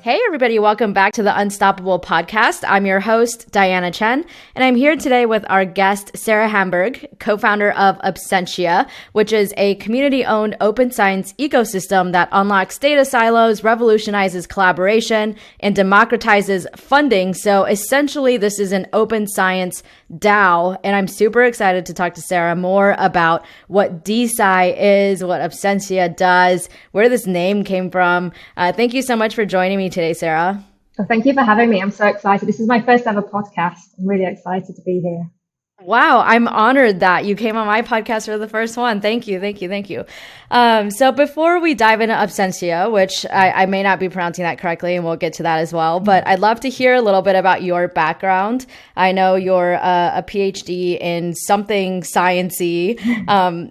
Hey, everybody. Welcome back to the Unstoppable podcast. I'm your host, Diana Chen, and I'm here today with our guest, Sarah Hamburg, co-founder of Opscientia, which is a community-owned open science ecosystem that unlocks data silos, revolutionizes collaboration, and democratizes funding. So essentially, this is an open science DAO, and I'm super excited to talk to Sarah more about what DSci is, what Opscientia does, where this name came from. Thank you so much for joining me today, Sarah. Well, thank you for having me. I'm so excited. This is my first ever podcast. I'm really excited to be here. Wow, I'm honored that you came on my podcast for the first one. Thank you. So before we dive into Opscientia, which I may not be pronouncing that correctly, and we'll get to that as well, but I'd love to hear a little bit about your background. I know you're a PhD in something sciencey.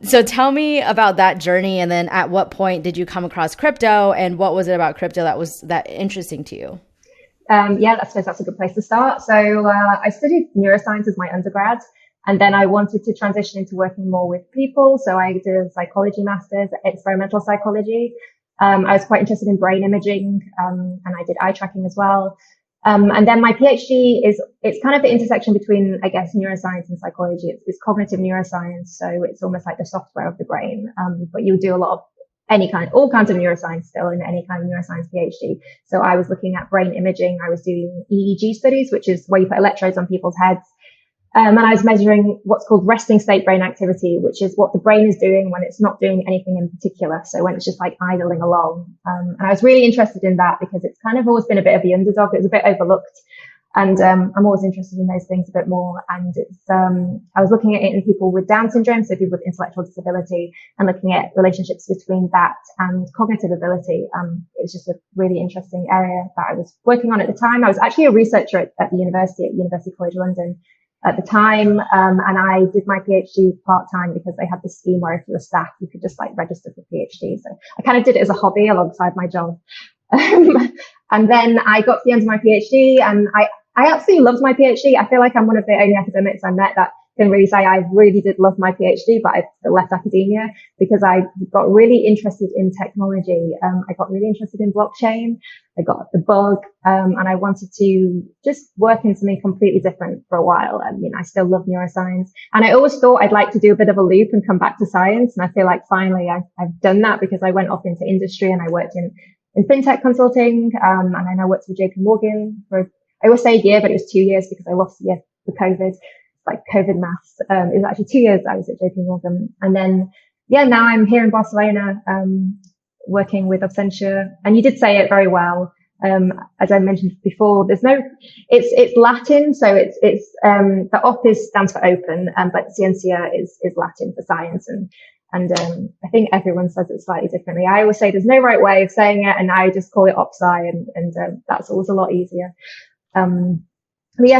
So tell me about that journey, and then at what point did you come across crypto, and what was it about crypto that was that interesting to you? I suppose that's a good place to start. So I studied neuroscience as my undergrad. And then I wanted to transition into working more with people. So I did a psychology master's, experimental psychology. I was quite interested in brain imaging, and I did eye tracking as well. And then my PhD it's kind of the intersection between, I guess, neuroscience and psychology. It's cognitive neuroscience. So it's almost like the software of the brain. But you do a lot of all kinds of neuroscience still in any kind of neuroscience PhD. So I was looking at brain imaging. I was doing EEG studies, which is where you put electrodes on people's heads. And I was measuring what's called resting state brain activity, which is what the brain is doing when it's not doing anything in particular. So when it's just like idling along. And I was really interested in that because it's kind of always been a bit of the underdog. It was a bit overlooked. And I'm always interested in those things a bit more. And I was looking at it in people with Down syndrome, so people with intellectual disability, and looking at relationships between that and cognitive ability. It was just a really interesting area that I was working on at the time. I was actually a researcher at University College London at the time. And I did my PhD part-time because they had this scheme where if you were staff, you could just register for PhD. So I kind of did it as a hobby alongside my job. And then I got to the end of my PhD, and I absolutely loved my PhD. I feel like I'm one of the only academics I met that can really say I really did love my PhD, but I still left academia because I got really interested in technology. I got really interested in blockchain. I got the bug, and I wanted to just work in something completely different for a while. I mean, I still love neuroscience, and I always thought I'd like to do a bit of a loop and come back to science. And I feel like finally I've done that because I went off into industry and I worked in fintech consulting, and then I worked for JP Morgan I always say a year, but it was 2 years because I lost a year for COVID. Like COVID maths. It was actually 2 years I was at JP Morgan. And then, now I'm here in Barcelona, working with Opscientia. And you did say it very well. As I mentioned before, it's Latin. So it's the op stands for open, but Ciencia is Latin for science. And I think everyone says it slightly differently. I always say there's no right way of saying it, and I just call it Opsci, and that's always a lot easier.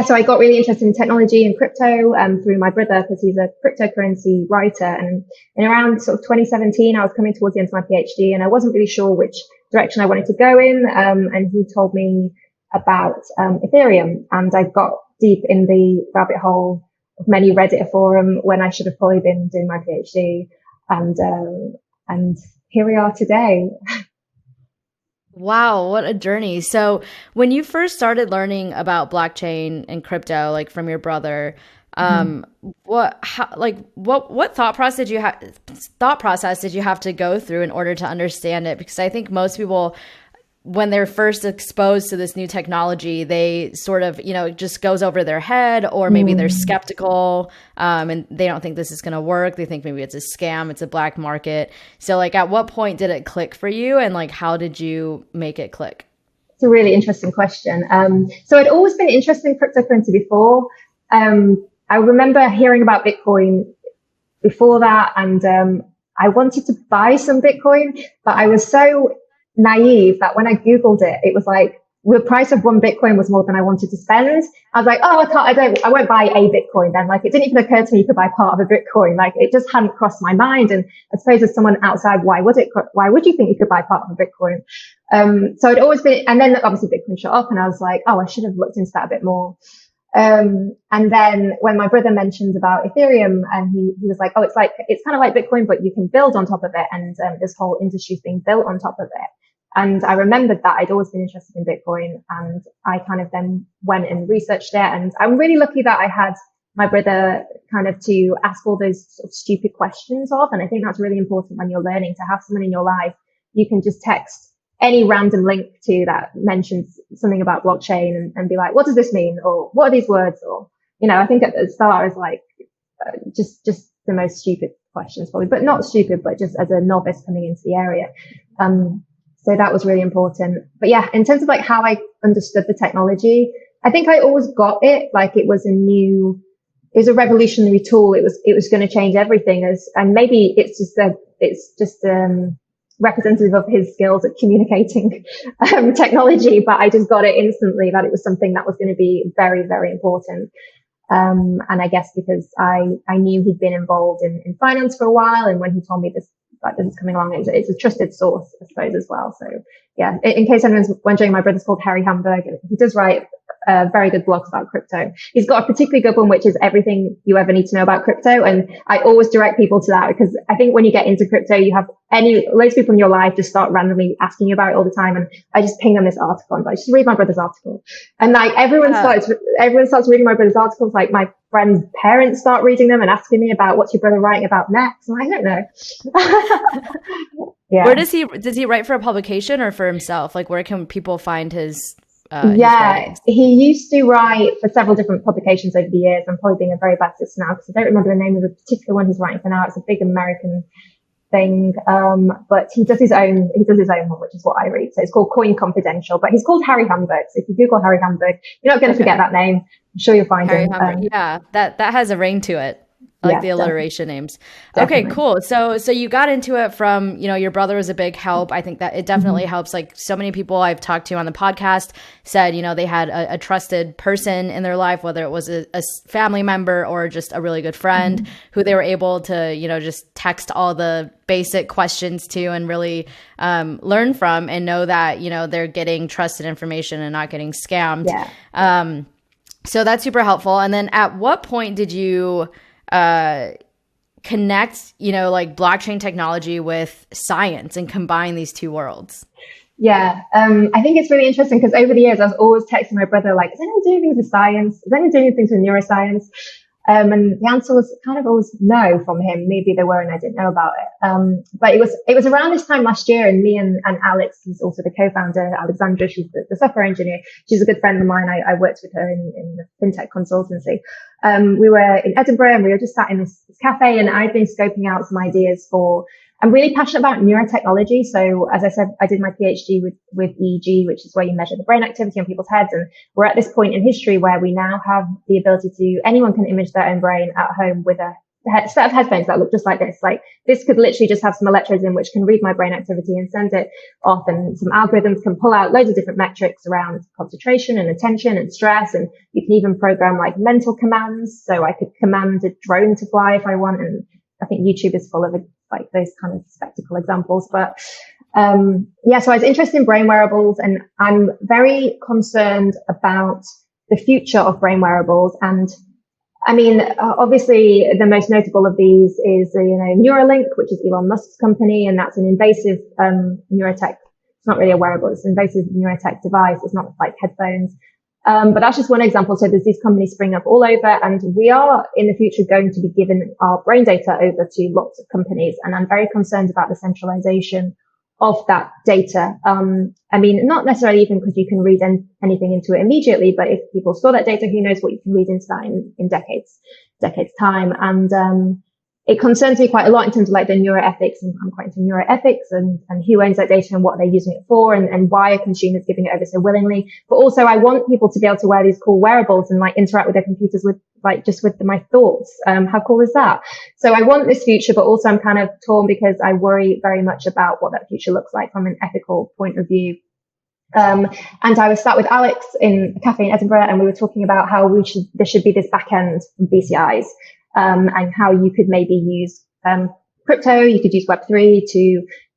So I got really interested in technology and crypto through my brother because he's a cryptocurrency writer. And in around sort of 2017, I was coming towards the end of my PhD, and I wasn't really sure which direction I wanted to go in. And he told me about Ethereum, and I got deep in the rabbit hole of many Reddit forum when I should have probably been doing my PhD. And here we are today. Wow, what a journey. So when you first started learning about blockchain and crypto, like from your brother, what thought process did you have to go through in order to understand it? Because I think most people, when they're first exposed to this new technology, they sort of, it just goes over their head, or maybe they're skeptical, and they don't think this is going to work. They think maybe it's a scam, it's a black market. So at what point did it click for you, and how did you make it click? It's a really interesting question. So I'd always been interested in cryptocurrency before. I remember hearing about Bitcoin before that, and I wanted to buy some Bitcoin, but I was so naive that when I Googled it, it was like the price of one Bitcoin was more than I wanted to spend. I was like, I won't buy a Bitcoin then. It didn't even occur to me you could buy part of a Bitcoin. It just hadn't crossed my mind. And I suppose as someone outside, why would you think you could buy part of a Bitcoin? So it'd always been, and then obviously Bitcoin shot up, and I was like, I should have looked into that a bit more. And then when my brother mentioned about Ethereum, and he was like, it's kind of like Bitcoin, but you can build on top of it. And this whole industry is being built on top of it. And I remembered that I'd always been interested in Bitcoin, and I kind of then went and researched it. And I'm really lucky that I had my brother kind of to ask all those sort of stupid questions of. And I think that's really important when you're learning, to have someone in your life you can just text any random link to that mentions something about blockchain and be like, what does this mean? Or what are these words? Or, I think at the start I was like, just the most stupid questions probably, but not stupid, but just as a novice coming into the area. So that was really important. But yeah, in terms of like how I understood the technology, I think I always got it like it was a revolutionary tool. It was going to change everything, and maybe it's just representative of his skills at communicating technology, but I just got it instantly that it was something that was going to be very, very important. And I guess because I knew he'd been involved in finance for a while, and when he told me this is coming along, it's a trusted source, I suppose, as well. So yeah, in case anyone's wondering, my brother's called Harry Hamburg. He does write very good blogs about crypto. He's got a particularly good one, which is everything you ever need to know about crypto. And I always direct people to that, because I think when you get into crypto, you have loads of people in your life just start randomly asking you about it all the time. And I just ping them this article and I just read my brother's article. And like everyone starts reading my brother's articles. Like my friends' parents start reading them and asking me about what's your brother writing about next. And I don't know. Yeah. Where does he write for a publication or for himself? Like where can people find his he used to write for several different publications over the years. I'm probably being a very bad sister now because I don't remember the name of the particular one he's writing for now. It's a big American thing. But he does his own one, which is what I read. So it's called Coin Confidential, but he's called Harry Hamburg. So if you Google Harry Hamburg, you're not going to forget that name. I'm sure you'll find him. Yeah, that has a ring to it. I like the alliteration names. Definitely. Okay, cool. So you got into it from, your brother was a big help. I think that it definitely helps. Like so many people I've talked to on the podcast said, they had a trusted person in their life, whether it was a family member or just a really good friend who they were able to, just text all the basic questions to and really learn from and know that, they're getting trusted information and not getting scammed. Yeah. So that's super helpful. And then at what point did you connect, like blockchain technology with science and combine these two worlds? Yeah. I think it's really interesting because over the years, I was always texting my brother, like, is anyone doing anything with science? Is anyone doing anything with neuroscience? And the answer was kind of always no from him. Maybe there were and I didn't know about it. But it was around this time last year, and me and Alex, who's also the co-founder, Alexandra, she's the software engineer. She's a good friend of mine. I worked with her in the fintech consultancy. We were in Edinburgh and we were just sat in this cafe, and I'd been scoping out some ideas I'm really passionate about neurotechnology. So as I said, I did my PhD with EEG, which is where you measure the brain activity on people's heads. And we're at this point in history where we now have the ability anyone can image their own brain at home with a set of headphones that look just like this. Like this could literally just have some electrodes in which can read my brain activity and send it off. And some algorithms can pull out loads of different metrics around concentration and attention and stress. And you can even program like mental commands. So I could command a drone to fly if I want. And I think YouTube is full of like those kind of spectacle examples. But so I was interested in brain wearables, and I'm very concerned about the future of brain wearables. And I mean, obviously the most notable of these is, Neuralink, which is Elon Musk's company. And that's an invasive, neurotech. It's not really a wearable. It's an invasive neurotech device. It's not like headphones. But that's just one example. So there's these companies springing up all over, and we are in the future going to be giving our brain data over to lots of companies. And I'm very concerned about the centralization of that data. I mean, not necessarily even because you can read anything into it immediately, but if people store that data, who knows what you can read into that in decades time. And, it concerns me quite a lot in terms of like the neuroethics, and I'm quite into neuroethics and who owns that data and what they're using it for, and why are consumers giving it over so willingly. But also I want people to be able to wear these cool wearables and like interact with their computers with like just with my thoughts. How cool is that? So I want this future, but also I'm kind of torn because I worry very much about what that future looks like from an ethical point of view. And I was sat with Alex in a cafe in Edinburgh, and we were talking about how there should be this back end BCIs. And how you could maybe use crypto, you could use Web3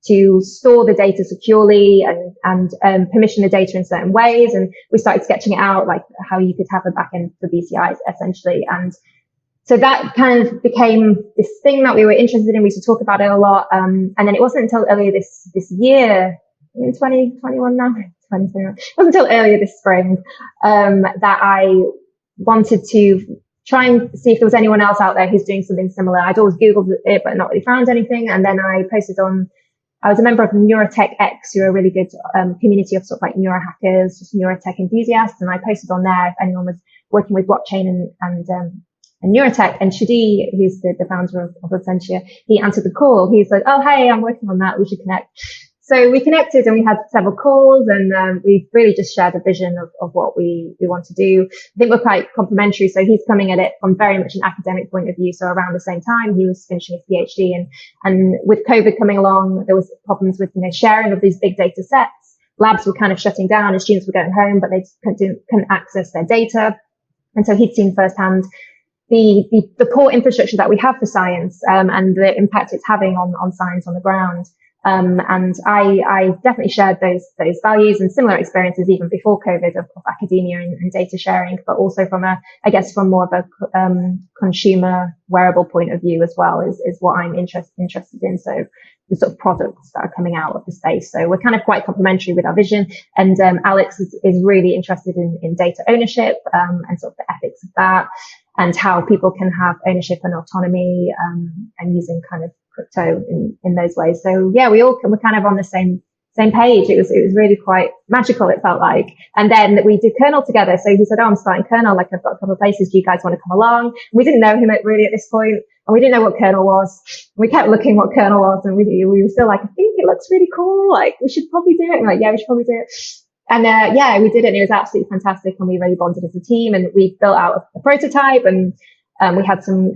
to store the data securely and permission the data in certain ways. And we started sketching it out, like how you could have a backend for BCIs essentially. And so that kind of became this thing that we were interested in. We used to talk about it a lot. And then it wasn't until earlier this year in 2021 now, 2021. It wasn't until earlier this spring that I wanted to try and see if there was anyone else out there who's doing something similar. I'd always Googled it, but not really found anything. And then I posted on, I was a member of Neurotech X, who are a really good community of sort of like neurohackers, just neurotech enthusiasts. And I posted on there if anyone was working with blockchain and neurotech. And Shadi, who's the founder of Opscientia, he answered the call. He said, "Oh, hey, I'm working on that. We should connect." So we connected and we had several calls, and we really just shared a vision of what we want to do. I think we're quite complementary. So he's coming at it from very much an academic point of view. So around the same time, he was finishing his PhD, and with COVID coming along, there was problems with, sharing of these big data sets. Labs were kind of shutting down and students were going home, but they just couldn't access their data. And so he'd seen firsthand the poor infrastructure that we have for science, and the impact it's having on science on the ground. And I definitely shared those values and similar experiences even before COVID of academia and data sharing, but also from more of a consumer wearable point of view as well is what I'm interested in. So the sort of products that are coming out of the space. So we're kind of quite complementary with our vision. And Alex is really interested in data ownership, and sort of the ethics of that, and how people can have ownership and autonomy, and using kind of crypto in those ways. So yeah, we're kind of on the same page. It was really quite magical, it felt like. And then we did Kernel together. So he said, "Oh, I'm starting Kernel. Like, I've got a couple of places. Do you guys want to come along?" And we didn't know him really at this point, and we didn't know what Kernel was. We kept looking what Kernel was, and we were still like, "I think it looks really cool. Like, we should probably do it." And like, "Yeah, we should probably do it." And yeah, we did it, and it was absolutely fantastic, and we really bonded as a team, and we built out a prototype, and we had some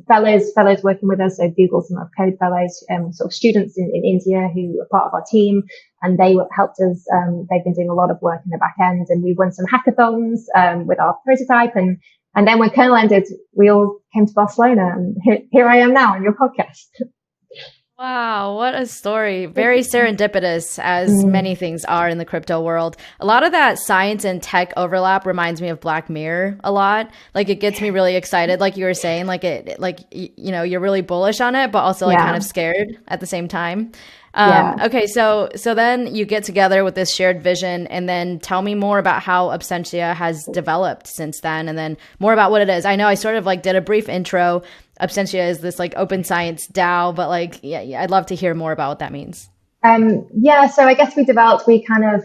fellows working with us, so Google, some of our code fellows, sort of students in India who are part of our team, and they helped us. They've been doing a lot of work in the back end, and we won some hackathons with our prototype, and then when Kernel ended, we all came to Barcelona, and here I am now on your podcast. Wow, what a story. Very serendipitous, as many things are in the crypto world. A lot of that science and tech overlap reminds me of Black Mirror a lot. Like, it gets me really excited, like you were saying, you're really bullish on it, but also kind of scared at the same time. Okay, so then you get together with this shared vision, and then tell me more about how Opscientia has developed since then, and then more about what it is. I know I sort of did a brief intro. Opscientia is this Open Science DAO, but I'd love to hear more about what that means. So I guess we kind of,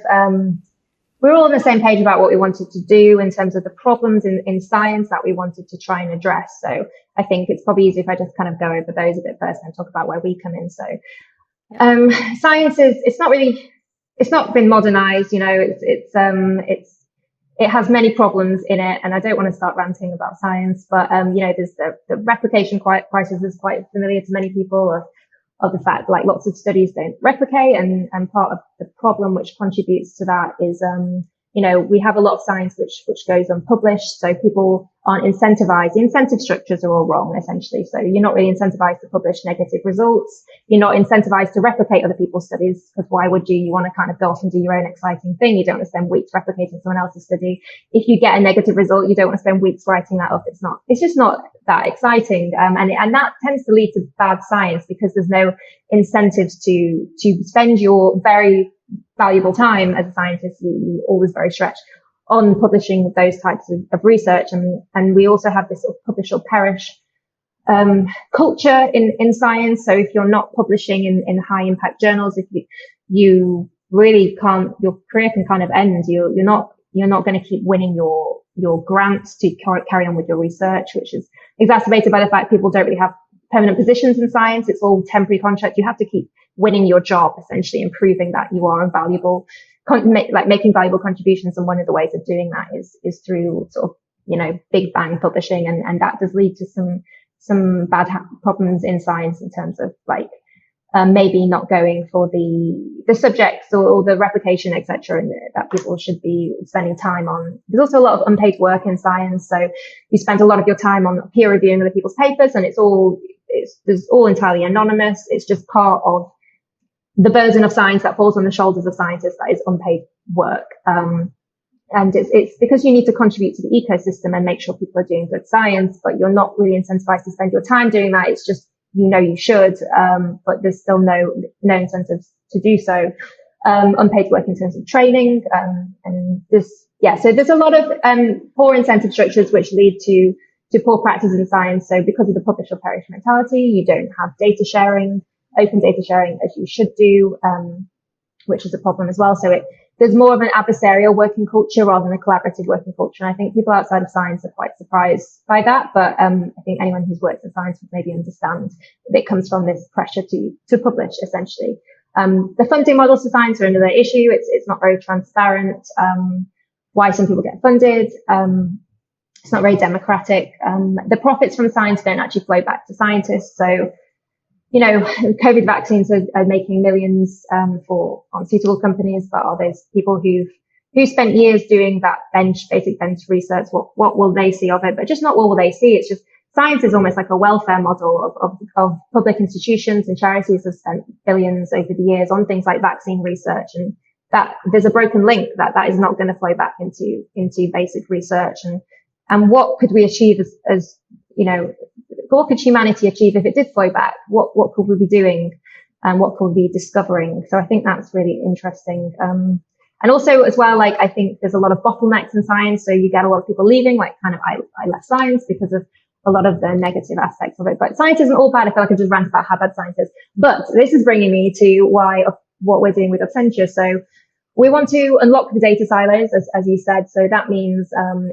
we were all on the same page about what we wanted to do in terms of the problems in science that we wanted to try and address. So I think it's probably easy if I just kind of go over those a bit first and talk about where we come in. So science it's not been modernized, it has many problems in it, and I don't want to start ranting about science, but there's the replication crisis is quite familiar to many people of the fact lots of studies don't replicate, and part of the problem which contributes to that is we have a lot of science which goes unpublished, so people aren't incentivized. The incentive structures are all wrong, essentially. So you're not really incentivized to publish negative results. You're not incentivized to replicate other people's studies, because why would you? You want to kind of go off and do your own exciting thing. You don't want to spend weeks replicating someone else's study. If you get a negative result, you don't want to spend weeks writing that up. It's just not that exciting. And that tends to lead to bad science, because there's no incentives to spend your very valuable time as a scientist. You're always very stretched on publishing those types of research. And we also have this sort of publish or perish culture in science. So if you're not publishing in high impact journals, if you really can't, your career can kind of end. You're not going to keep winning your grants to carry on with your research, which is exacerbated by the fact people don't really have permanent positions in science. It's all temporary contracts. You have to keep winning your job, essentially, and proving that you are a valuable, making valuable contributions. And one of the ways of doing that is through sort of, big bang publishing. And that does lead to some bad problems in science in terms of maybe not going for the subjects or the replication, etc., and that people should be spending time on. There's also a lot of unpaid work in science. So you spend a lot of your time on peer reviewing other people's papers, and it's all entirely anonymous. It's just part of the burden of science that falls on the shoulders of scientists, that is unpaid work. And it's because you need to contribute to the ecosystem and make sure people are doing good science, but you're not really incentivized to spend your time doing that. It's just, you should, but there's still no incentives to do so. unpaid work in terms of training, and so there's a lot of poor incentive structures which lead to poor practice in science. So because of the publish or perish mentality, you don't have data sharing, open data sharing as you should do, which is a problem as well. So there's more of an adversarial working culture rather than a collaborative working culture. And I think people outside of science are quite surprised by that. But I think anyone who's worked in science would maybe understand that it comes from this pressure to publish, essentially. The funding models for science are another issue. It's not very transparent, why some people get funded. It's not very democratic. The profits from science don't actually flow back to scientists. So, COVID vaccines are making millions for pharmaceutical companies, but are those people who spent years doing that basic bench research? What will they see of it? But just not what will they see. It's just science is almost like a welfare model of public institutions, and charities have spent billions over the years on things like vaccine research, and that there's a broken link that is not going to flow back into basic research. And what could we achieve as what could humanity achieve if it did flow back? What could we be doing, and what could we be discovering? So I think that's really interesting. And also as well, like, I think there's a lot of bottlenecks in science. So you get a lot of people leaving, like kind of, I left science because of a lot of the negative aspects of it. But science isn't all bad. I feel like I've just ranted about how bad science is. But this is bringing me to what we're doing with Opscientia. So we want to unlock the data silos, as you said. So that means,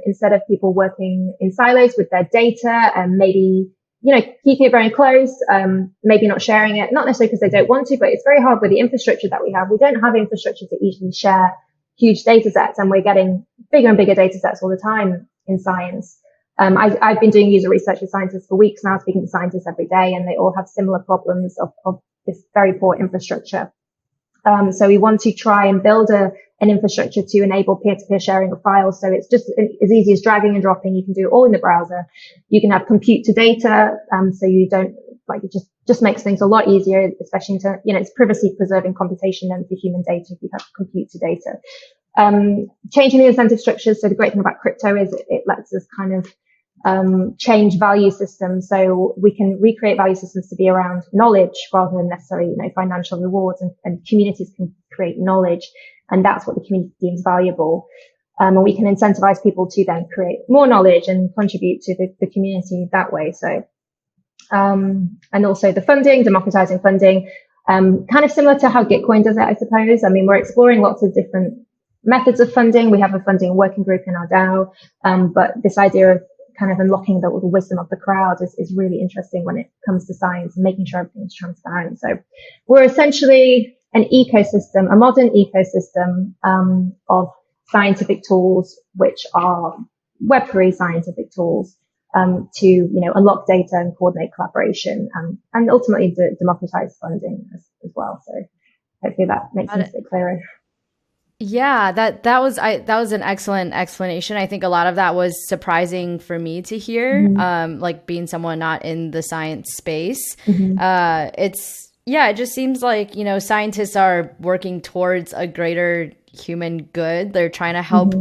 instead of people working in silos with their data and maybe, keeping it very close, maybe not sharing it, not necessarily because they don't want to, but it's very hard with the infrastructure that we have. We don't have infrastructure to easily share huge data sets, and we're getting bigger and bigger data sets all the time in science. I've been doing user research with scientists for weeks now, speaking to scientists every day, and they all have similar problems of this very poor infrastructure. So we want to try and build an infrastructure to enable peer-to-peer sharing of files. So it's just as easy as dragging and dropping. You can do it all in the browser. You can have compute to data. So you don't, like, it just makes things a lot easier, especially into, it's privacy preserving computation then for human data if you have compute to data. Changing the incentive structures. So the great thing about crypto is it lets us kind of change value systems. So we can recreate value systems to be around knowledge rather than necessarily, financial rewards, and communities can create knowledge. And that's what the community deems valuable. And we can incentivize people to then create more knowledge and contribute to the community that way. So, and also the funding, democratizing funding, kind of similar to how Gitcoin does it, I suppose. I mean, we're exploring lots of different methods of funding. We have a funding working group in our DAO. But this idea of kind of unlocking the wisdom of the crowd is really interesting when it comes to science and making sure everything's transparent. So we're essentially an ecosystem, a modern ecosystem of scientific tools, which are Web3 scientific tools, to unlock data and coordinate collaboration, and ultimately democratize funding as well. So hopefully that makes things a bit clearer. Yeah, that was an excellent explanation. I think a lot of that was surprising for me to hear, like being someone not in the science space. It just seems like, scientists are working towards a greater human good. They're trying to help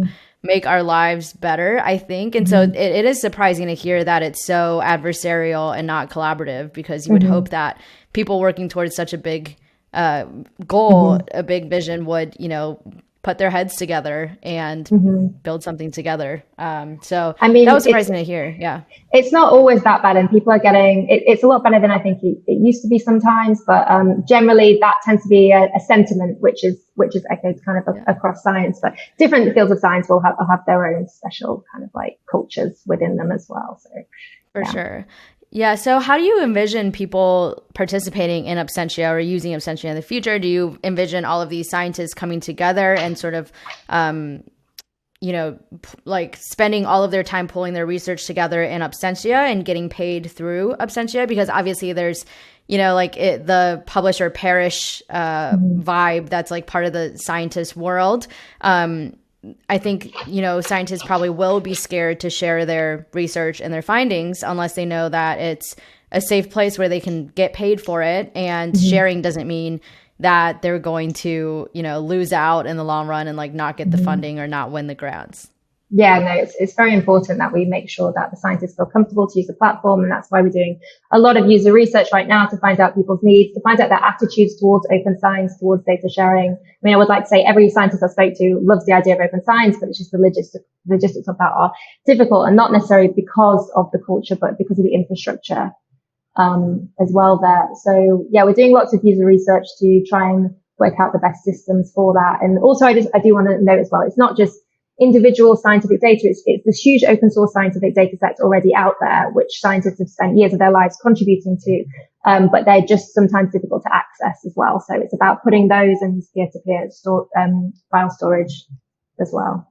make our lives better, I think. And so it is surprising to hear that it's so adversarial and not collaborative, because you would hope that people working towards such a big goal, a big vision would, put their heads together and build something together. So I mean, that was surprising to hear. Yeah. It's not always that bad, and people are getting, it's a lot better than I think it used to be sometimes, but generally that tends to be a sentiment which is echoed kind of across science, but different fields of science will have their own special kind of like cultures within them as well. So for sure. Yeah. So how do you envision people participating in Opscientia or using Opscientia in the future? Do you envision all of these scientists coming together and sort of, like spending all of their time pulling their research together in Opscientia and getting paid through Opscientia? Because obviously there's, the publish or perish vibe that's like part of the scientist world. I think, scientists probably will be scared to share their research and their findings unless they know that it's a safe place where they can get paid for it. And sharing doesn't mean that they're going to, lose out in the long run and like not get the funding or not win the grants. Yeah, no, it's very important that we make sure that the scientists feel comfortable to use the platform. And that's why we're doing a lot of user research right now to find out people's needs, to find out their attitudes towards open science, towards data sharing. I mean, I would like to say every scientist I spoke to loves the idea of open science, but it's just the logistics of that are difficult, and not necessarily because of the culture, but because of the infrastructure, as well there. So yeah, we're doing lots of user research to try and work out the best systems for that. And also I do want to note as well, it's not just individual scientific data. It's this huge open source scientific data set already out there, which scientists have spent years of their lives contributing to, but they're just sometimes difficult to access as well. So it's about putting those in peer-to-peer file storage as well.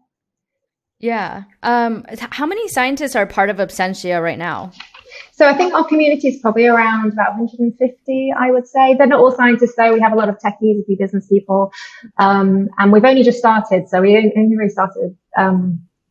Yeah. How many scientists are part of Opscientia right now? So I think our community is probably around about 150, I would say. They're not all scientists though. We have a lot of techies, a few business people. And we've only just started. So we only really started,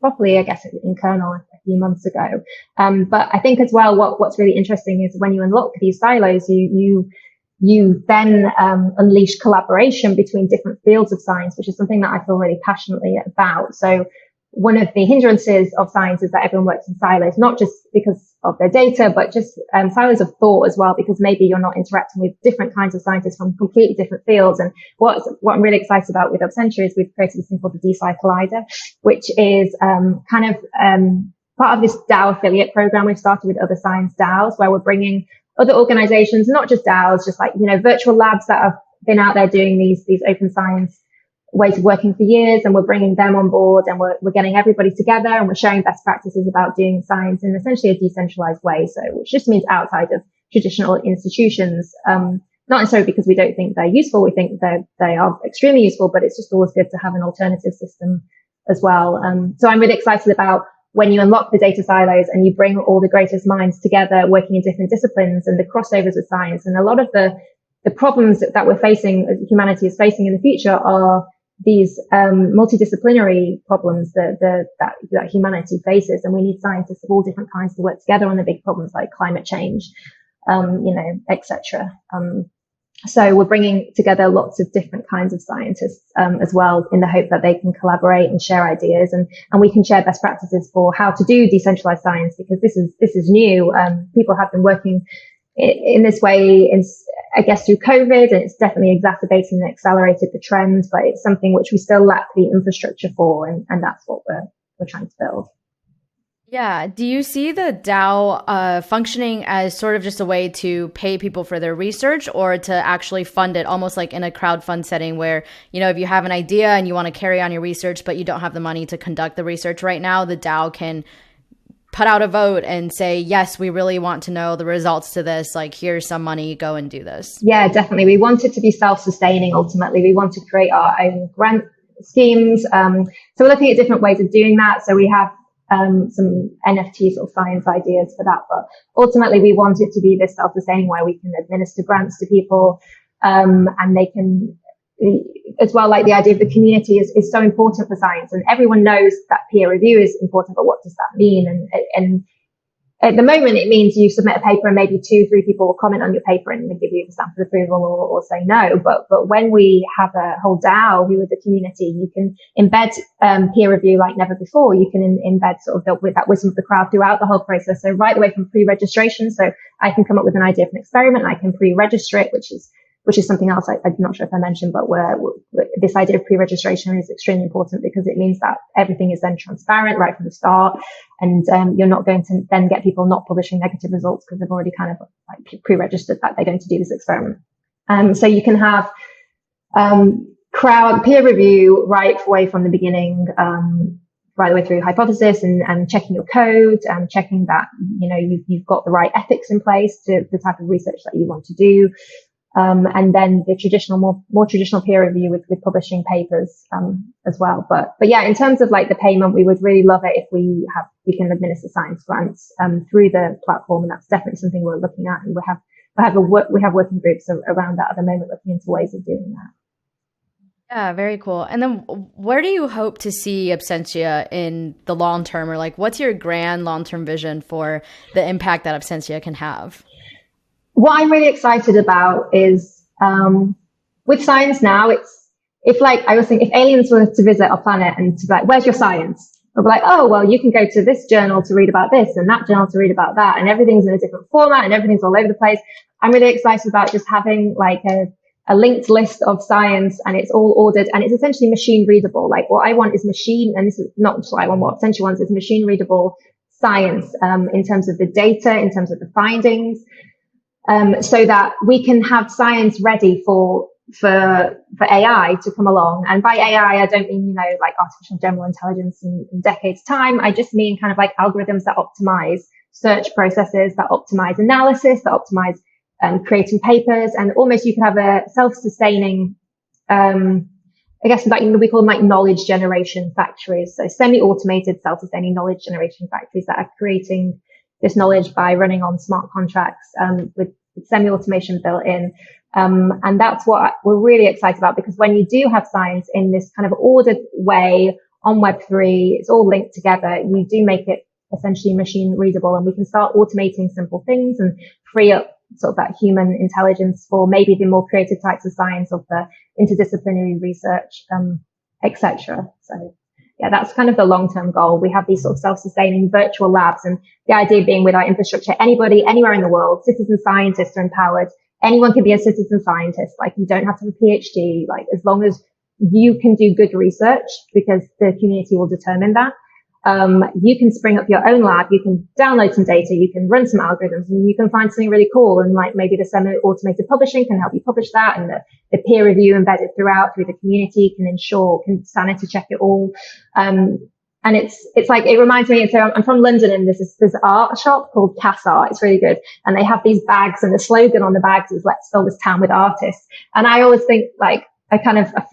properly, I guess, in kernel a few months ago. But I think as well, what's really interesting is when you unlock these silos, you then, unleash collaboration between different fields of science, which is something that I feel really passionately about. So one of the hindrances of science is that everyone works in silos, not just because of their data, but just silos of thought as well, because maybe you're not interacting with different kinds of scientists from completely different fields. And what I'm really excited about with Opscientia is we've created this thing called the DSci Collider, which is part of this DAO affiliate program we've started with other science DAOs, where we're bringing other organizations, not just DAOs, just like, virtual labs that have been out there doing these open science ways of working for years, and we're bringing them on board, and we're getting everybody together, and we're sharing best practices about doing science in essentially a decentralized way. So, which just means outside of traditional institutions, not necessarily because we don't think they're useful. We think they are extremely useful, but it's just always good to have an alternative system as well. So I'm really excited about when you unlock the data silos and you bring all the greatest minds together working in different disciplines, and the crossovers with science. And a lot of the problems that we're facing, humanity is facing in the future, are these multidisciplinary problems that humanity faces, and we need scientists of all different kinds to work together on the big problems like climate change, etc. So we're bringing together lots of different kinds of scientists as well, in the hope that they can collaborate and share ideas, and we can share best practices for how to do decentralized science, because this is new. People have been working in this way, I guess, through COVID, and it's definitely exacerbated and accelerated the trend, but it's something which we still lack the infrastructure for, and that's what we're trying to build. Yeah. Do you see the DAO functioning as sort of just a way to pay people for their research, or to actually fund it, almost like in a crowdfund setting where, if you have an idea and you want to carry on your research, but you don't have the money to conduct the research right now, the DAO can put out a vote and say, yes, we really want to know the results to this. Like, here's some money, go and do this. Yeah, definitely. We want it to be self-sustaining. Ultimately, we want to create our own grant schemes. So we're looking at different ways of doing that. So we have some NFT sort of science ideas for that, but ultimately we want it to be this self-sustaining where we can administer grants to people, and they can, as well, like the idea of the community is so important for science, and everyone knows that peer review is important, but what does that mean? And at the moment, it means you submit a paper and maybe 2-3 people will comment on your paper and give you the stamp of approval or say no. But when we have a whole DAO who are the community, you can embed peer review like never before. You can embed sort of with that wisdom of the crowd throughout the whole process. So right away from pre-registration. So I can come up with an idea for an experiment. I can pre-register it, which is something else I'm not sure if I mentioned, but this idea of pre-registration is extremely important, because it means that everything is then transparent right from the start, and you're not going to then get people not publishing negative results because they've already kind of like pre-registered that they're going to do this experiment. So you can have crowd peer review right away from the beginning, right the way through hypothesis and checking your code, checking that you've got the right ethics in place to the type of research that you want to do. And then the traditional, more traditional peer review with publishing papers, as well. But yeah, in terms of like the payment, we would really love it if we can administer science grants, through the platform. And that's definitely something we're looking at. And we have working groups around that at the moment, looking into ways of doing that. Yeah, very cool. And then where do you hope to see Opscientia in the long term, or like, what's your grand long-term vision for the impact that Opscientia can have? What I'm really excited about is, with science now, if I always think if aliens were to visit our planet and to be like, where's your science? We're like, oh, well, you can go to this journal to read about this and that journal to read about that. And everything's in a different format and everything's all over the place. I'm really excited about just having like a linked list of science, and it's all ordered, and it's essentially machine readable. Like what I want is machine, and this is not just what I want, what Opscientia wants is machine readable science, in terms of the data, in terms of the findings, so that we can have science ready for AI to come along. And by AI, I don't mean, like artificial general intelligence in decades time. I just mean kind of like algorithms that optimize search processes, that optimize analysis, that optimize creating papers, and almost you can have a self-sustaining, I guess like we call them like knowledge generation factories. So semi-automated self-sustaining knowledge generation factories that are creating this knowledge by running on smart contracts, with semi-automation built in. And that's what we're really excited about, because when you do have science in this kind of ordered way on Web3, it's all linked together. You do make it essentially machine readable, and we can start automating simple things and free up sort of that human intelligence for maybe the more creative types of science, of the interdisciplinary research, etc. So yeah, that's kind of the long-term goal. We have these sort of self-sustaining virtual labs, and the idea being with our infrastructure, anybody, anywhere in the world, citizen scientists are empowered. Anyone can be a citizen scientist. Like you don't have to have a PhD, like as long as you can do good research, because the community will determine that. You can spring up your own lab, you can download some data, you can run some algorithms, and you can find something really cool. And like maybe the semi-automated publishing can help you publish that, and the peer review embedded throughout through the community can sanity check it all. And it's like, it reminds me, so I'm from London, and there's this art shop called Cass Art. It's really good. And they have these bags, and the slogan on the bags is "Let's fill this town with artists." And I always think like, I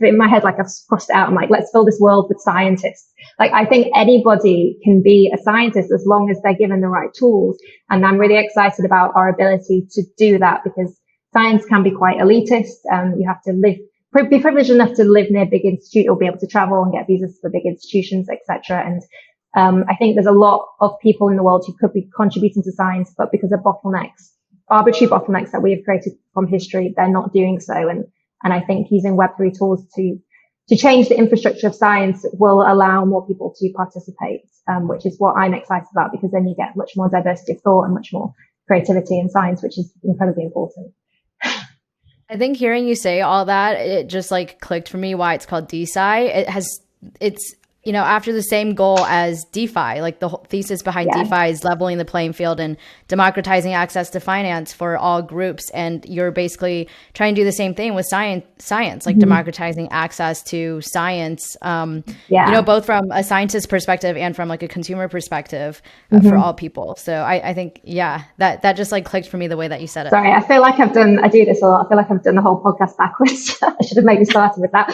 in my head, like I've crossed it out. I'm like, let's fill this world with scientists. Like I think anybody can be a scientist as long as they're given the right tools. And I'm really excited about our ability to do that, because science can be quite elitist. You have to be privileged enough to live near big institute, or be able to travel and get visas for big institutions, etc. And I think there's a lot of people in the world who could be contributing to science, but because of arbitrary bottlenecks that we have created from history, they're not doing so. And I think using Web3 tools to change the infrastructure of science will allow more people to participate, which is what I'm excited about, because then you get much more diversity of thought and much more creativity in science, which is incredibly important. I think hearing you say all that, it just like clicked for me why it's called DeSci. It's after the same goal as DeFi. Like the whole thesis behind DeFi is leveling the playing field and democratizing access to finance for all groups. And you're basically trying to do the same thing with science, like democratizing access to science, both from a scientist perspective and from like a consumer perspective for all people. So I think, that just like clicked for me the way that you said it. Sorry, I feel like I do this a lot. I feel like I've done the whole podcast backwards. I should have maybe started with that.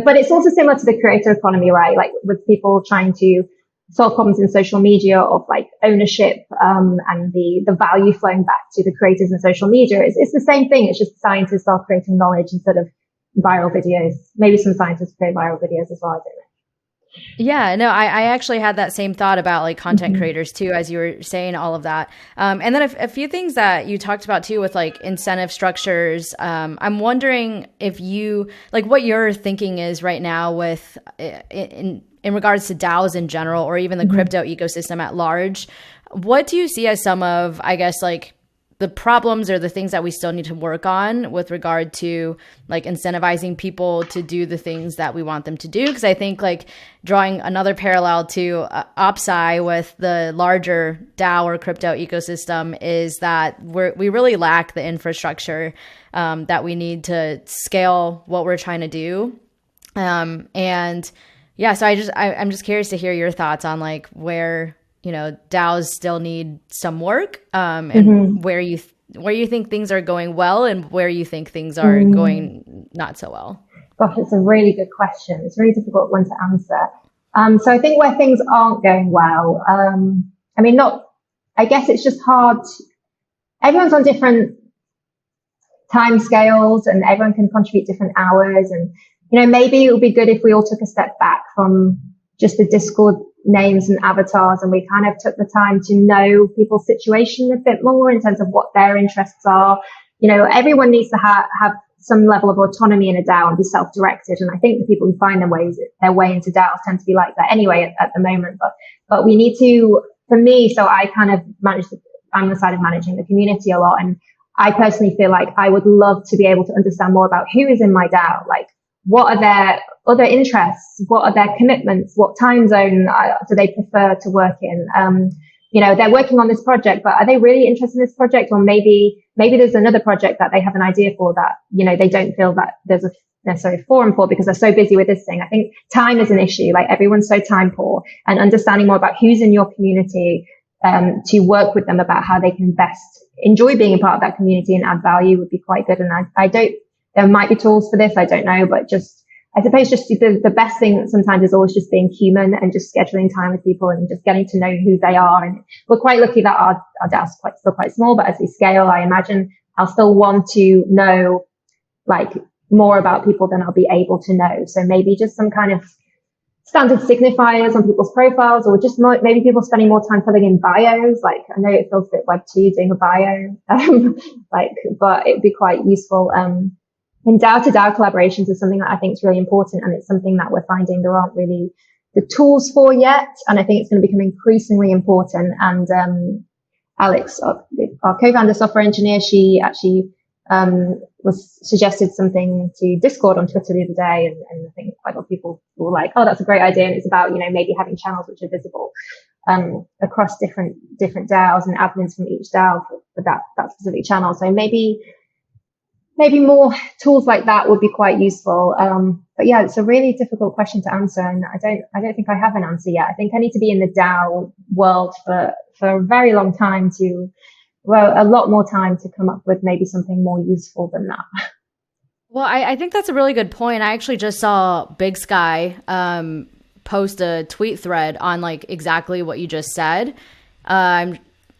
But it's also similar to the creator economy, right? Like with people trying to solve problems in social media of like ownership, and the value flowing back to the creators in social media. It's the same thing. It's just scientists are creating knowledge instead of viral videos. Maybe some scientists create viral videos as well. I don't know. Yeah, no, I actually had that same thought about like content creators too, as you were saying all of that. And then a few things that you talked about too with like incentive structures. I'm wondering if you, like what your thinking is right now with in regards to DAOs in general, or even the crypto ecosystem at large. What do you see as some of, I guess, like the problems or the things that we still need to work on with regard to like incentivizing people to do the things that we want them to do? Because I think like drawing another parallel to Opsci with the larger DAO or crypto ecosystem is that we really lack the infrastructure that we need to scale what we're trying to do. So I'm just curious to hear your thoughts on like where DAOs still need some work, and where you think things are going well and where you think things are going not so well. Gosh, it's a really good question. It's a really difficult one to answer. So I think where things aren't going well, I guess it's just hard. Everyone's on different time scales, and everyone can contribute different hours. And, maybe it would be good if we all took a step back from just the Discord names and avatars, and we kind of took the time to know people's situation a bit more in terms of what their interests are. Everyone needs to have some level of autonomy in a DAO and be self-directed. And I think the people who find their way into DAOs tend to be like that anyway at the moment. But we need to, for me, so I kind of I'm on the side of managing the community a lot. And I personally feel like I would love to be able to understand more about who is in my DAO. Like, what are their other interests? What are their commitments? What time zone do they prefer to work in? They're working on this project, but are they really interested in this project? Or maybe there's another project that they have an idea for that, they don't feel that there's a necessary forum for because they're so busy with this thing. I think time is an issue. Like, everyone's so time poor, and understanding more about who's in your community, to work with them about how they can best enjoy being a part of that community and add value would be quite good. And there might be tools for this. I don't know, but I suppose the best thing sometimes is always just being human and just scheduling time with people and just getting to know who they are. And we're quite lucky that our DAO's still quite small, but as we scale, I imagine I'll still want to know like more about people than I'll be able to know. So maybe just some kind of standard signifiers on people's profiles, or just maybe people spending more time filling in bios. Like, I know it feels a bit Web2 doing a bio, but it'd be quite useful. And DAO to DAO collaborations is something that I think is really important, and it's something that we're finding there aren't really the tools for yet. And I think it's going to become increasingly important. And Alex, our co-founder software engineer, she actually was suggested something to Discord on Twitter the other day, and I think quite a lot of people were like, "Oh, that's a great idea." And it's about maybe having channels which are visible across different DAOs and admins from each DAO for that specific channel. So maybe more tools like that would be quite useful. But yeah, it's a really difficult question to answer, and I don't think I have an answer yet. I think I need to be in the DAO world for a very long time a lot more time to come up with maybe something more useful than that. Well, I think that's a really good point. I actually just saw Big Sky post a tweet thread on like exactly what you just said.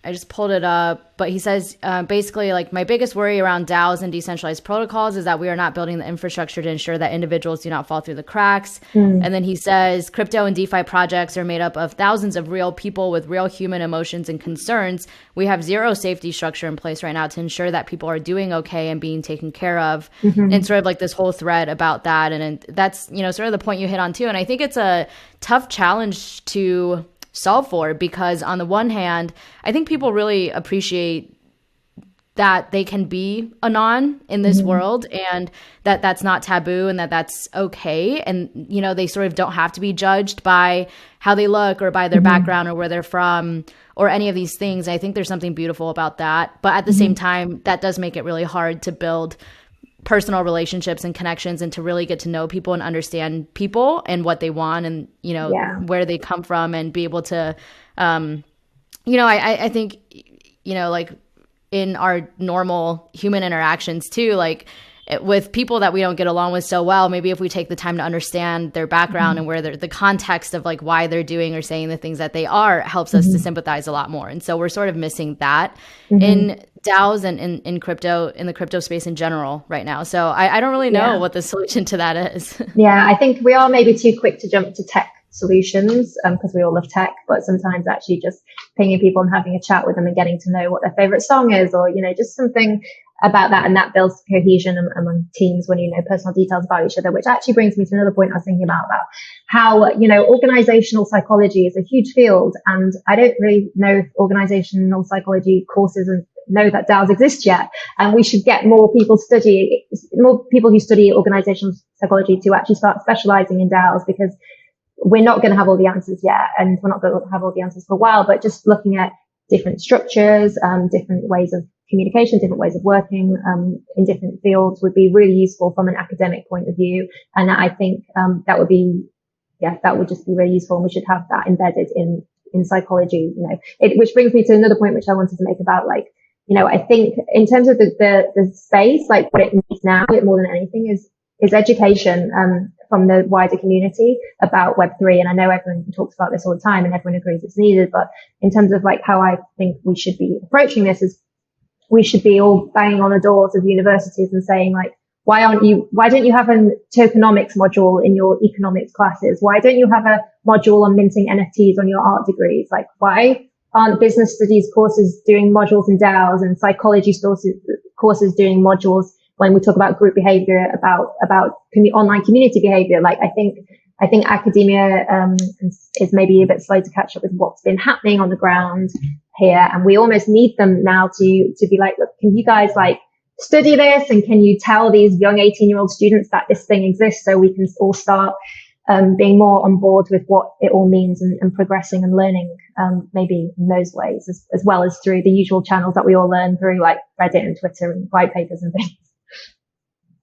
I just pulled it up, but he says basically like my biggest worry around DAOs and decentralized protocols is that we are not building the infrastructure to ensure that individuals do not fall through the cracks. And then he says crypto and DeFi projects are made up of thousands of real people with real human emotions and concerns. We have zero safety structure in place right now to ensure that people are doing okay and being taken care of. And sort of like this whole thread about that. And that's, sort of the point you hit on too. And I think it's a tough challenge to solve for, because on the one hand, I think people really appreciate that they can be anon in this world, and that that's not taboo, and that that's okay. And, they sort of don't have to be judged by how they look or by their background or where they're from or any of these things. I think there's something beautiful about that. But at the same time, that does make it really hard to build personal relationships and connections, and to really get to know people and understand people and what they want, and where they come from, and be able to I think like in our normal human interactions too, like with people that we don't get along with so well, maybe if we take the time to understand their background and where the context of like why they're doing or saying the things that they are helps us to sympathize a lot more. And so we're sort of missing that in DAOs and in crypto, in the crypto space in general right now. So I don't really know what the solution to that is. Yeah, I think we are maybe too quick to jump to tech solutions because we all love tech, but sometimes actually just pinging people and having a chat with them and getting to know what their favorite song is, or just something about that, and that builds cohesion among teams when you know personal details about each other. Which actually brings me to another point I was thinking about how organizational psychology is a huge field, and I don't really know if organizational psychology courses and know that DAOs exist yet, and we should get more people who study organizational psychology to actually start specializing in DAOs, because we're not going to have all the answers yet, and we're not going to have all the answers for a while. But just looking at different structures, different ways of communication, different ways of working in different fields would be really useful from an academic point of view. And I think that would just be really useful, and we should have that embedded in psychology. Which brings me to another point which I wanted to make about I think in terms of the space, like what it needs now more than anything is education from the wider community about Web3. And I know everyone talks about this all the time and everyone agrees it's needed, but in terms of like how I think we should be approaching this is we should be all banging on the doors of universities and saying like, why don't you have a tokenomics module in your economics classes? Why don't you have a module on minting NFTs on your art degrees? Like, why aren't business studies courses doing modules in DAOs, and psychology courses doing modules when we talk about group behavior, about online community behavior, like I think academia is maybe a bit slow to catch up with what's been happening on the ground here, and we almost need them now to be like, look, can you guys like study this, and can you tell these young 18-year-old students that this thing exists, so we can all start being more on board with what it all means, and progressing and learning maybe in those ways, as well as through the usual channels that we all learn through, like Reddit and Twitter and white papers and things.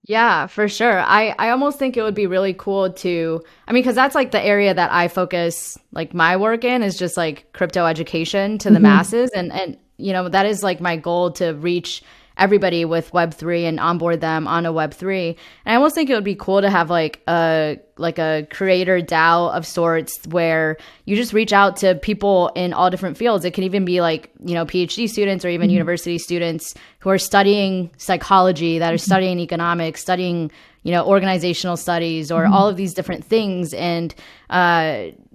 Yeah, for sure. I almost think it would be really cool to, I mean, because that's like the area that I focus like my work in, is just like crypto education to the masses. And, you know, that is like my goal, to reach everybody with Web3 and onboard them on a Web3. And I almost think it would be cool to have like a creator DAO of sorts, where you just reach out to people in all different fields. It can even be like, you know, PhD students or even university students who are studying psychology, that are studying economics, studying, you know, organizational studies, or all of these different things, and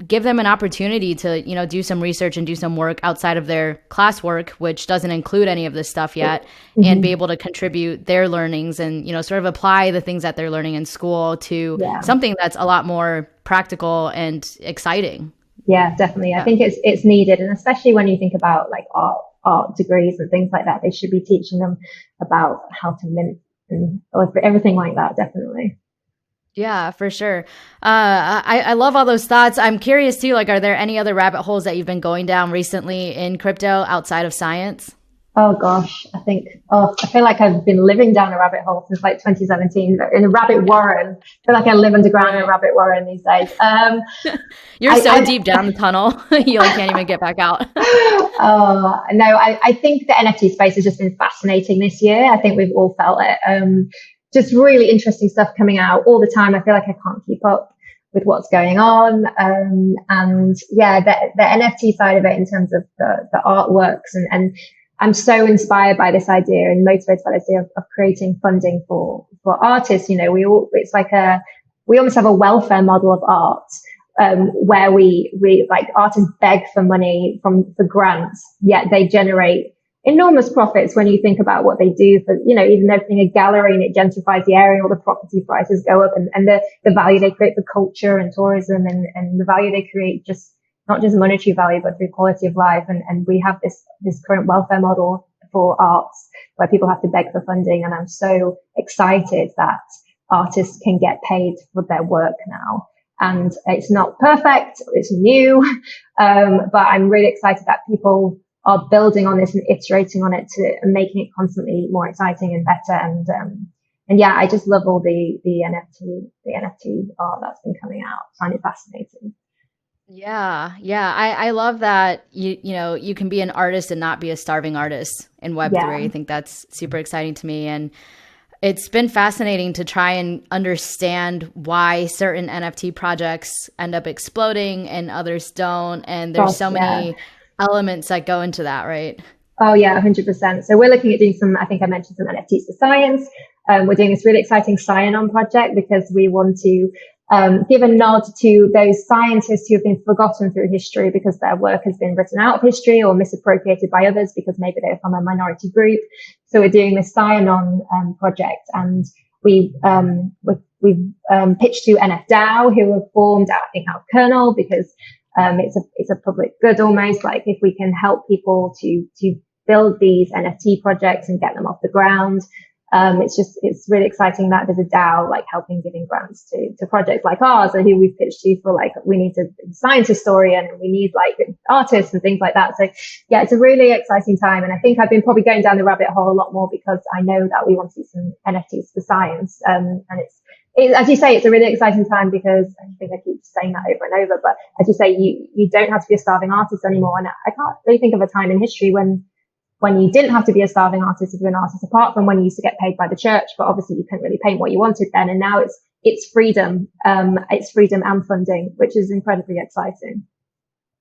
give them an opportunity to, you know, do some research and do some work outside of their classwork, which doesn't include any of this stuff yet, and be able to contribute their learnings and, you know, sort of apply the things that they're learning in school to something that's a lot more practical and exciting. Yeah, definitely. I think it's needed. And especially when you think about like art degrees and things like that, they should be teaching them about how to mint and everything like that. Definitely. Yeah, for sure. I love all those thoughts. I'm curious too, like, are there any other rabbit holes that you've been going down recently in crypto outside of science? Oh gosh, I feel like I've been living down a rabbit hole since like 2017, but in a rabbit warren. I feel like I live underground in a rabbit warren these days. You're so deep down the tunnel, you like can't even get back out. Oh, no, I think the NFT space has just been fascinating this year. I think we've all felt it. Just really interesting stuff coming out all the time. I feel like I can't keep up with what's going on. And yeah, the NFT side of it in terms of the artworks, and I'm so inspired by this idea and motivated by this idea of creating funding for artists. You know, we almost have a welfare model of art, where we like artists beg for money for grants, yet they generate enormous profits when you think about what they do for, you know, even opening a gallery and it gentrifies the area, all the property prices go up, and the value they create for culture and tourism, and the value they create, just not just monetary value, but through quality of life. And we have this current welfare model for arts where people have to beg for funding. And I'm so excited that artists can get paid for their work now. And it's not perfect, it's new, but I'm really excited that people are building on this and iterating on it and making it constantly more exciting and better. And yeah, I just love all the NFT art that's been coming out. I find it fascinating. Yeah. I love that you know, you can be an artist and not be a starving artist in Web3. I think that's super exciting to me. And it's been fascinating to try and understand why certain NFT projects end up exploding and others don't. And there's so many elements that go into that, right? Oh yeah, 100%. So we're looking at doing some, I think I mentioned some NFTs for science. We're doing this really exciting sign-on project because we want to give a nod to those scientists who have been forgotten through history because their work has been written out of history or misappropriated by others because maybe they're from a minority group. So we're doing this sign-on project, and we've pitched to NFDAO, who have formed, I think, out of Kernel, because it's a public good almost. Like if we can help people to build these NFT projects and get them off the ground. It's really exciting that there's a DAO like helping giving grants to projects like ours, or who we've pitched to for like, we need a science historian and we need like artists and things like that. So yeah, it's a really exciting time. And I think I've been probably going down the rabbit hole a lot more because I know that we want to see some NFTs for science. And it's as you say, it's a really exciting time because I think I keep saying that over and over, but as you say, you don't have to be a starving artist anymore. And I can't really think of a time in history when you didn't have to be a starving artist if you're an artist, apart from when you used to get paid by the church, but obviously you couldn't really paint what you wanted then. And now it's freedom. It's freedom and funding, which is incredibly exciting.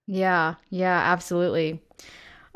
Yeah, absolutely.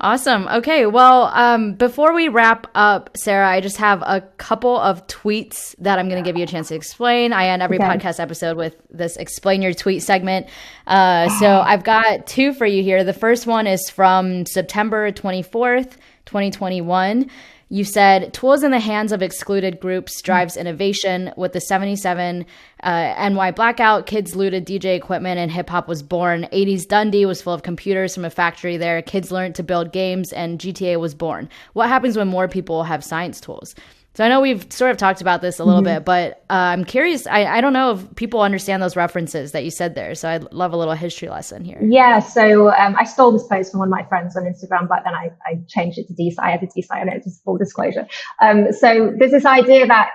Awesome. Okay. Well, before we wrap up, Sarah, I just have a couple of tweets that I'm going to give you a chance to explain. I end every podcast episode with this explain your tweet segment. So I've got two for you here. The first one is from September 24th, 2021. You said tools in the hands of excluded groups drives innovation. With the 77 NY blackout, kids looted DJ equipment and hip hop was born. 80s Dundee was full of computers from a factory there. Kids learned to build games and GTA was born. What happens when more people have science tools? So I know we've sort of talked about this a little bit, but I'm curious. I don't know if people understand those references that you said there. So I'd love a little history lesson here. Yeah. So I stole this post from one of my friends on Instagram, but then I changed it to DSci. I did DSci on it, just full disclosure. So there's this idea that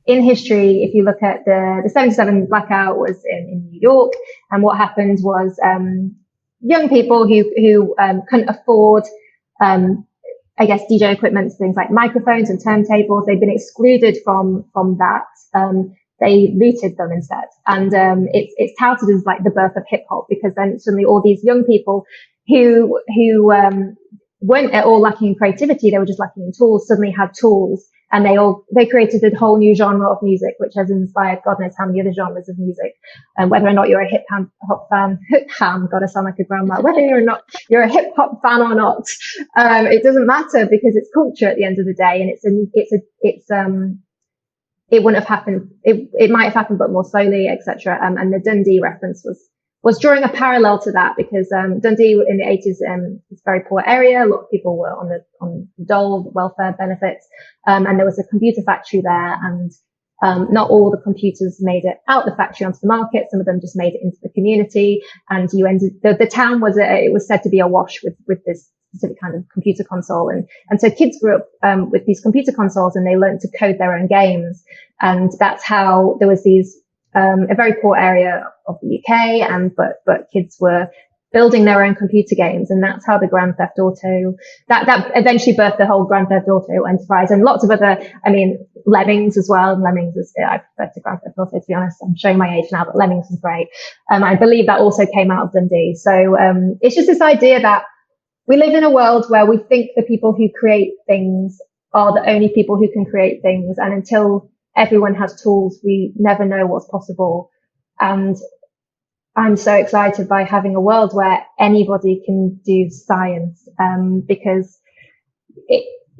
in history, if you look at the 77 blackout was in New York, and what happened was young people who couldn't afford I guess DJ equipment, things like microphones and turntables, they've been excluded from that. They looted them instead. And it's touted as like the birth of hip hop, because then suddenly all these young people who weren't at all lacking in creativity, they were just lacking in tools, suddenly had tools. And they created a whole new genre of music, which has inspired God knows how many other genres of music. And whether or not you're a hip hop fan, gotta sound like a grandma, whether you're a hip hop fan or not, it doesn't matter, because it's culture at the end of the day. And it wouldn't have happened. It might have happened, but more slowly, etc. And the Dundee reference was drawing a parallel to that, because Dundee in the 80s is a very poor area. A lot of people were on dole welfare benefits, and there was a computer factory there, and not all the computers made it out the factory onto the market. Some of them just made it into the community, and the town was said to be awash with this specific kind of computer console, and so kids grew up with these computer consoles, and they learned to code their own games, and that's how there was these a very poor area of the UK, but kids were building their own computer games, and that's how the Grand Theft Auto that eventually birthed the whole Grand Theft Auto enterprise, and lots of other, Lemmings as well. And Lemmings I prefer to Grand Theft Auto, to be honest. I'm showing my age now, but Lemmings was great. I believe that also came out of Dundee. So it's just this idea that we live in a world where we think the people who create things are the only people who can create things, and until everyone has tools, we never know what's possible. And I'm so excited by having a world where anybody can do science, because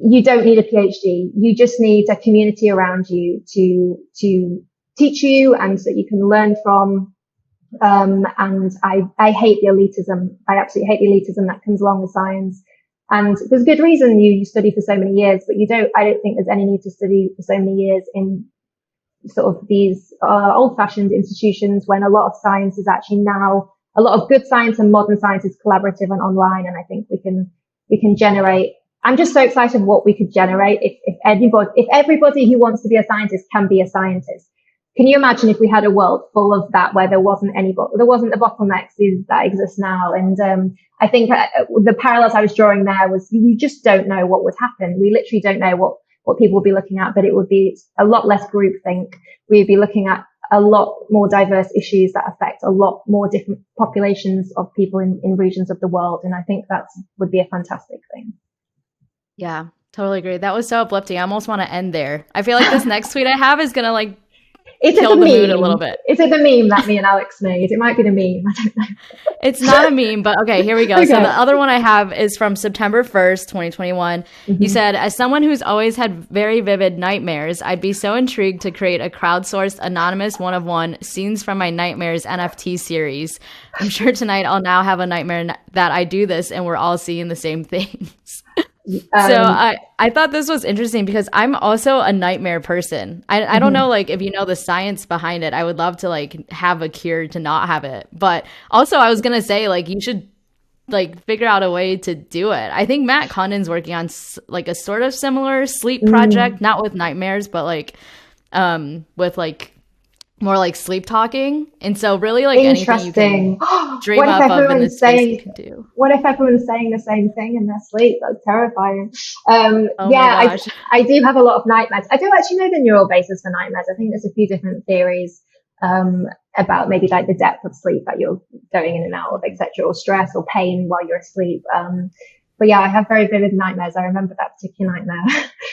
you don't need a PhD. You just need a community around you to teach you and that you can learn from. And I hate the elitism. I absolutely hate the elitism that comes along with science. And there's good reason you study for so many years, but I don't think there's any need to study for so many years in sort of these old-fashioned institutions, when a lot of science is actually now, a lot of good science and modern science is collaborative and online. And I think we can generate, I'm just so excited what we could generate if everybody who wants to be a scientist can be a scientist. Can you imagine if we had a world full of that, where there wasn't the bottlenecks that exist now? And I think the parallels I was drawing there was, we just don't know what would happen. We literally don't know what people would be looking at, but it would be a lot less groupthink. We'd be looking at a lot more diverse issues that affect a lot more different populations of people in regions of the world. And I think that would be a fantastic thing. Yeah, totally agree. That was so uplifting. I almost want to end there. I feel like this next tweet I have is going to kill the mood a little bit. Is it the meme that me and Alex made? It might be the meme. I don't know. It's not a meme, but okay, here we go. Okay. So the other one I have is from September 1st, 2021. Mm-hmm. You said, as someone who's always had very vivid nightmares, I'd be so intrigued to create a crowdsourced, anonymous one-of-one scenes from my nightmares NFT series. I'm sure tonight I'll now have a nightmare that I do this and we're all seeing the same things. So I thought this was interesting because I'm also a nightmare person. I don't know, if you know the science behind it. I would love to have a cure to not have it. But also I was going to say you should figure out a way to do it. I think Matt Condon's working on a sort of similar sleep project, not with nightmares, but with more sleep talking. And so really anything you can dream up of in this space you can do. What if everyone's saying the same thing in their sleep? That's terrifying. Oh I do have a lot of nightmares. I don't actually know the neural basis for nightmares. I think there's a few different theories about maybe the depth of sleep that you're going in and out of, etc., or stress or pain while you're asleep. But yeah, I have very vivid nightmares. I remember that particular nightmare.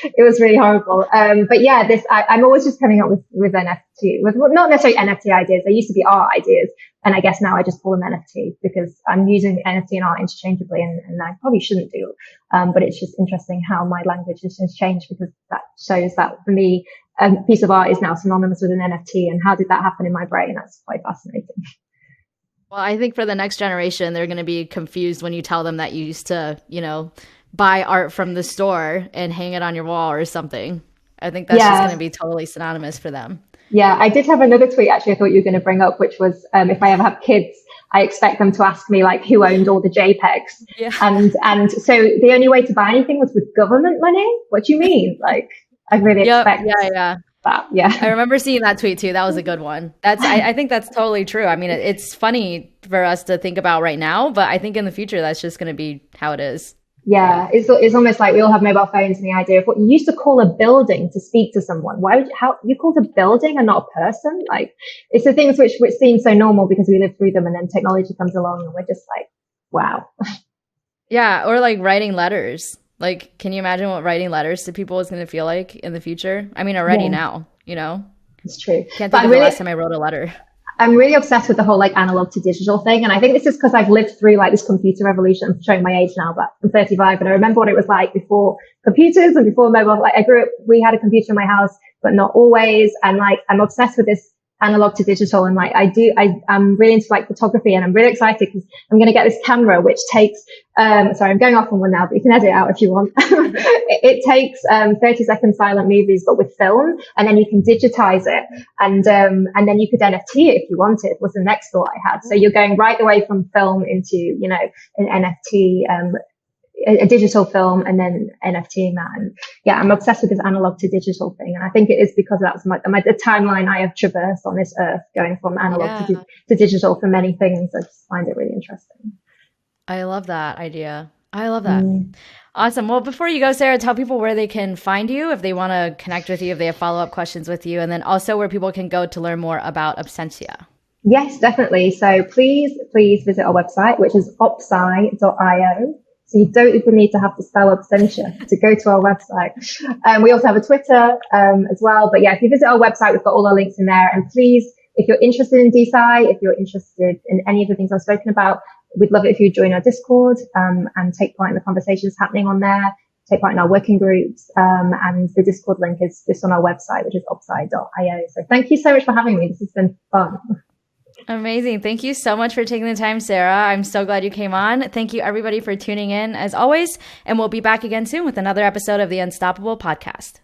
It was really horrible. But yeah, I'm always just coming up with NFT, with not necessarily NFT ideas. They used to be art ideas. And I guess now I just call them NFT because I'm using NFT and art interchangeably, and I probably shouldn't do. But it's just interesting how my language has changed, because that shows that for me, a piece of art is now synonymous with an NFT. And how did that happen in my brain? That's quite fascinating. Well, I think for the next generation, they're going to be confused when you tell them that you used to, buy art from the store and hang it on your wall or something. I think that's just going to be totally synonymous for them. Yeah, I did have another tweet actually I thought you were going to bring up, which was if I ever have kids, I expect them to ask me like who owned all the JPEGs. Yeah. And so the only way to buy anything was with government money. What do you mean? Like, I really expect that. Yeah. I remember seeing that tweet too. That was a good one. I think that's totally true. I mean, it's funny for us to think about right now, but I think in the future, that's just going to be how it is. Yeah, it's almost like we all have mobile phones, and the idea of what you used to call a building to speak to someone. How you called a building and not a person? Like, it's the things which seem so normal because we live through them, and then technology comes along and we're just like, wow. Yeah, or like writing letters. Like, can you imagine what writing letters to people is going to feel like in the future? I mean, already now, It's true. Can't think of the last time I wrote a letter. I'm really obsessed with the whole like analog to digital thing. And I think this is because I've lived through like this computer revolution. I'm showing my age now, but I'm 35, and I remember what it was like before computers and before mobile. Like, I grew up, we had a computer in my house, but not always. And like, I'm obsessed with this analog to digital. And like, I'm really into like photography, and I'm really excited because I'm going to get this camera, which takes, sorry, I'm going off on one now, but you can edit it out if you want. It takes, 30-second silent movies, but with film, and then you can digitize it. And then you could NFT it if you wanted, was the next thought I had. So you're going right away from film into, an NFT, a digital film, and then NFTing that. And yeah, I'm obsessed with this analog to digital thing. And I think it is because that's the timeline I have traversed on this earth, going from analog to digital for many things. I just find it really interesting. I love that idea. I love that. Awesome. Well, before you go, Sarah, tell people where they can find you if they want to connect with you, if they have follow-up questions with you, and then also where people can go to learn more about Opscientia. Yes, definitely. So please visit our website, which is opsci.io. So you don't even need to have to spell Opscientia to go to our website. We also have a Twitter as well. But yeah, if you visit our website, we've got all our links in there. And please, if you're interested in DeSci, if you're interested in any of the things I've spoken about, we'd love it if you join our Discord and take part in the conversations happening on there, take part in our working groups. And the Discord link is just on our website, which is opsci.io. So thank you so much for having me. This has been fun. Amazing. Thank you so much for taking the time, Sarah. I'm so glad you came on. Thank you, everybody, for tuning in, as always. And we'll be back again soon with another episode of the Unstoppable Podcast.